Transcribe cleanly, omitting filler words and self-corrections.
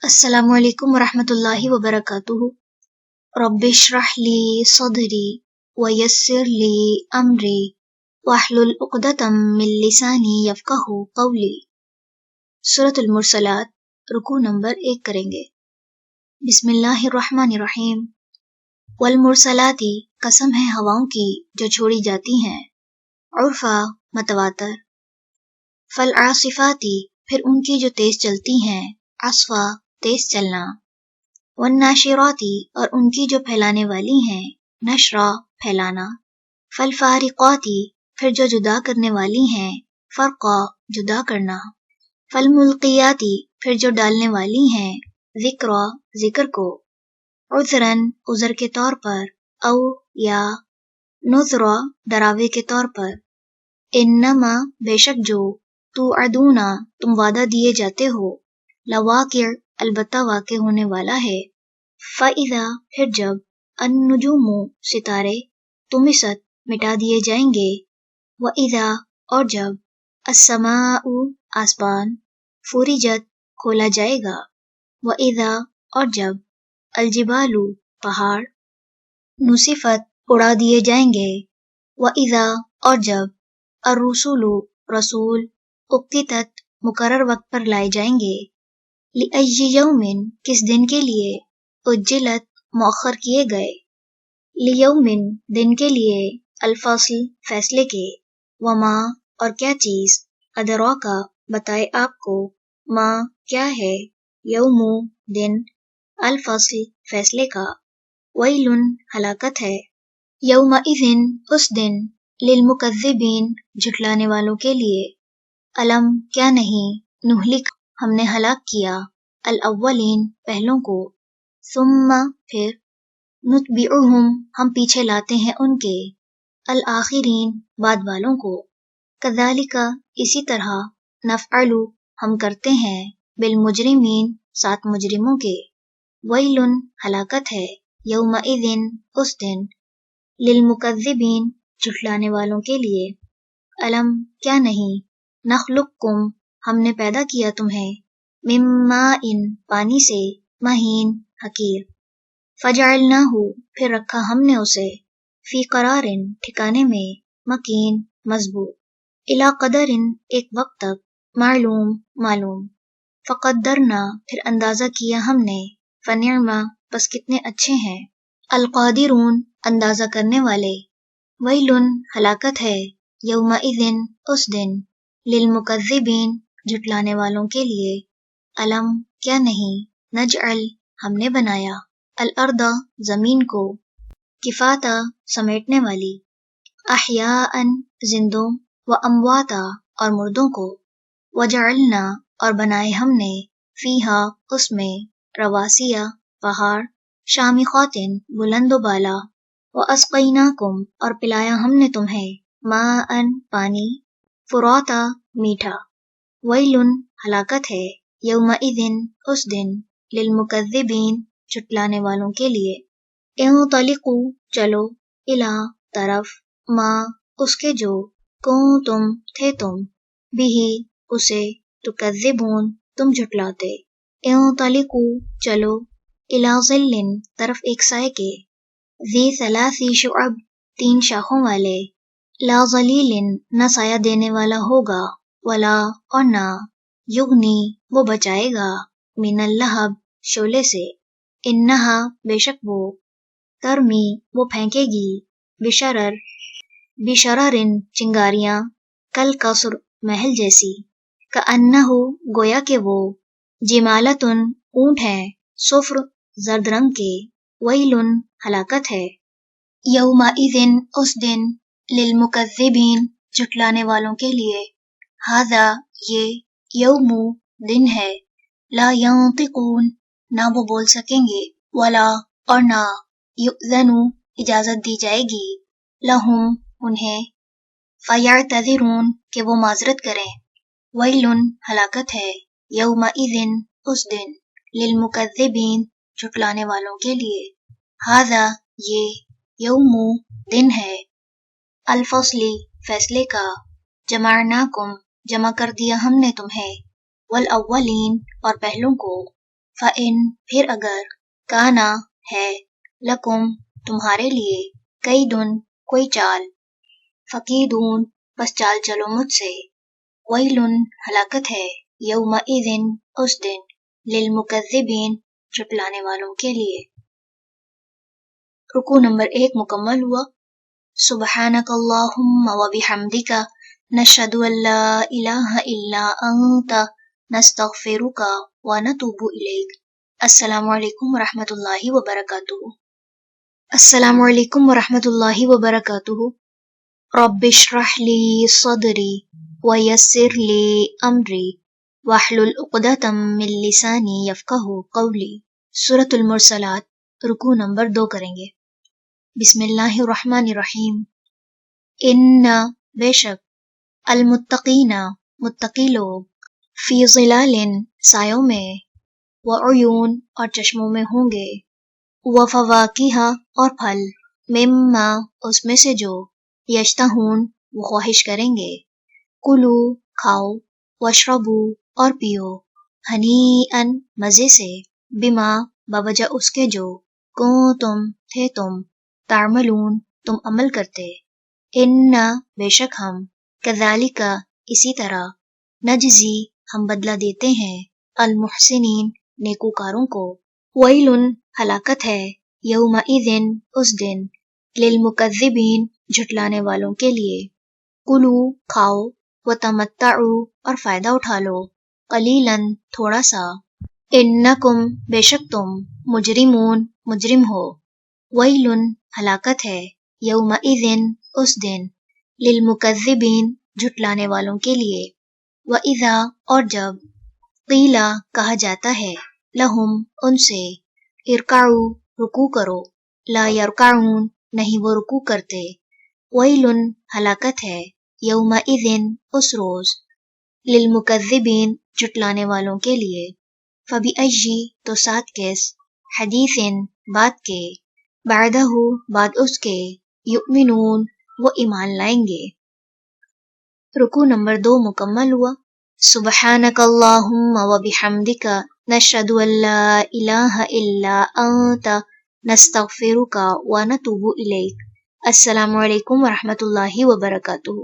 السلام علیکم ورحمۃ اللہ وبرکاتہ۔ رب اشرح لی صدری ویسر لی امری واحلل عقدۃ من لسانی یفقہوا قولی۔ سورۃ المرسلات، رکوع نمبر 1 کریں گے۔ بسم اللہ الرحمن الرحیم۔ والمرسلاتی، قسم ہے ہواؤں کی جو چھوڑی جاتی ہیں، عرفا، متواتر۔ فالعاصفاتی، پھر ان کی جو تیز چلتی ہیں، عصفا، تیز چلنا۔ والناشراتی، اور ان کی جو پھیلانے والی ہیں، نشرا، پھیلانا۔ فالفارقاتی، پھر جو جدا کرنے والی ہیں، فرقا، جدا کرنا۔ فالملقیاتی، پھر جو ڈالنے والی ہیں، ذکرا، ذکر کو۔ عذراً، عذر کے طور پر، او یا نذرا، ڈراوے کے طور پر۔ انما، بے شک جو، توعدون، تم وعدہ دیے جاتے ہو، لواقع، البتہ واقع ہونے والا ہے۔ فَإِذَا، پھر جب، النجوم، ستارے، طمست، مٹا دیے جائیں گے۔ وَإِذَا، اور جب، السماء، آسمان، فرجت، کھولا جائے گا۔ وَإِذَا، اور جب، الجبال، پہاڑ، نصفت، اڑا دیے جائیں گے۔ وَإِذَا، اور جب، الرسل، رسول، اقتت، مقرر وقت پر لائے جائیں گے۔ لِأَيِّ یوم، کس دن کے لیے، اجلت، مؤخر کیے گئے۔ لیوم، دن کے لیے، الفصل، فیصلے کے۔ وما، اور کیا چیز، ادراکا، بتائے آپ کو، ما، کیا ہے، یوم، دن، الفصل، فیصلے کا۔ ویل، ہلاکت ہے، یومئذ، اس دن، للمکذبین، جھٹلانے والوں کے لیے۔ الم، کیا نہیں، نہلک، ہم نے ہلاک کیا، الاولین، پہلوں کو۔ ثم، پھر، نتبعہم، ہم پیچھے لاتے ہیں ان کے، الآخرین، بعد والوں کو۔ کذالک، اسی طرح، نفعل، ہم کرتے ہیں، بالمجرمین، ساتھ مجرموں کے۔ ویل، ہلاکت ہے، یومئذ، اس دن، للمکذبین، جھٹلانے والوں کے لیے۔ الم، کیا نہیں، نخلقکم، ہم نے پیدا کیا تمہیں، من ماء، پانی سے، مہین، حقیر۔ فجعلناہ، پھر رکھا ہم نے اسے، فی قرار، ٹھکانے میں، مکین، مضبوط۔ الی قدر، ایک وقت تک، معلوم، معلوم۔ فقدرنا، پھر اندازہ کیا ہم نے، فنعم، بس کتنے اچھے ہیں، القادرون، اندازہ کرنے والے۔ ویل، ہلاکت ہے، یومئذ، اس دن، للمکذبین، جھٹلانے والوں کے لیے۔ الم، کیا نہیں، نجعل، ہم نے بنایا، الارض، زمین کو، کفاتا، سمیٹنے والی، احیاء، زندوں، وامواتا، اور مردوں کو۔ وجعلنا، اور بنائے ہم نے، فیہا، اس میں، رواسیا، پہاڑ، شامخات، بلند و بالا۔ واسقیناکم، اور پلایا ہم نے تمہیں، ماء، پانی، فراتا، میٹھا۔ ویل، ہلاکت ہے، یومئذ، اس دن، للمکذبین، جھٹلانے والوں کے لیے۔ انطلقوا، چلو، الی، طرف، ما، اس کے جو، کنتم، تھے تم، بہ، اسے، تکذبون، تم جھٹلاتے۔ انطلقوا، چلو، الی ظل، طرف ایک سائے کے، ذی ثلاث شعب، 3 شاخوں والے، لا ظلیل، نہ سایہ دینے والا ہوگا، ولا، اور نہ، یغنی، وہ بچائے گا، من اللہب، شعلے سے۔ انہا، بے شک وہ، ترمی، وہ پھینکے گی، بشرر، بشررن، چنگاریاں، کل قصر، محل جیسی، کأنہ، گویا کہ وہ، جمالتن، اونٹ ہیں، صفر، زرد رنگ کے۔ ویل، ہلاکت ہے، یومئذ، اس دن، للمکذبین، جھٹلانے والوں کے لیے۔ ھذا، یہ، یوم، دن ہے، لا ینطقون، نہ وہ بول سکیں گے، ولا، اور نہ، یؤذن، اجازت دی جائے گی، لہم، انہیں، فیعتذرون، کہ وہ معذرت کریں۔ ویل، ہلاکت ہے، یومئذ، اس دن، للمکذبین، جھٹلانے والوں کے لیے۔ ھذا، یہ، یوم، دن ہے، الفصل، فیصلے کا، جمعناکم، جمع کر دیا ہم نے تمہیں، والاولین، اور پہلوں کو۔ فَإِن پھر اگر کانا ہے لکم تمہارے لیے کیدن کوئی چال فقیدون بس چال چلو مجھ سے ویلن ہلاکت ہے یومئذ اس دن للمکذبین جھٹلانے والوں کے لیے۔ رکوع نمبر 1 مکمل ہوا۔ سبحانک اللہم وبحمدک نشہد ان لا الہ الا انت نستغفرک ونتوب الیک۔ السلام علیکم ورحمۃ اللہ وبرکاتہ۔ السلام علیکم ورحمۃ اللہ وبرکاتہ۔ رب اشرح لی صدری ویسر لی امری واحلل عقدۃ من لسانی یفقہوا قولی۔ سورۃ المرسلات رکوع نمبر 2 کریں گے۔ بسم اللہ الرحمن الرحیم۔ ان بے شک المتقین متقی لوگ فی ظلال سایوں میں وعیون اور چشموں میں ہوں گے وفواکہ اور پھل مما اس میں سے جو یشتہون وہ خواہش کریں گے کلو کھاؤ واشربو اور پیو ہنیئن مزے سے بما بوجہ اس کے جو کنتم تھے تم تعملون تم عمل کرتے ان بے شک ہم کذالک اسی طرح نجزی ہم بدلہ دیتے ہیں المحسنین نیکوکاروں کو ویلن ہلاکت ہے یومئذ اس دن للمکذبین جھٹلانے والوں کے لیے کلو کھاؤ وتمتعوا اور فائدہ اٹھا لو قلیلاً تھوڑا سا انکم بے شک تم مجرمون مجرم ہو ویلن ہلاکت ہے یومئذ اس دن للمکذبین جھٹلانے والوں کے لیے وَإِذَا اور جب قیلا کہا جاتا ہے لہم ان سے ارکعوا رکوع کرو لا یرکعون نہیں وہ رکوع کرتے ویلن ہلاکت ہے یومئذ اس روز للمکذبین جھٹلانے والوں کے لیے فبأی تو ساتھ کس حدیث بات کے بعدہ بعد اس کے یؤمنون وہ ایمان لائیں گے۔ رکوع نمبر 2 مکمل ہوا۔ سبحانک اللہم وبحمدک نشہد ان لا الہ الا انت نستغفرک ونتوب الیک۔ السلام علیکم ورحمۃ اللہ وبرکاتہ۔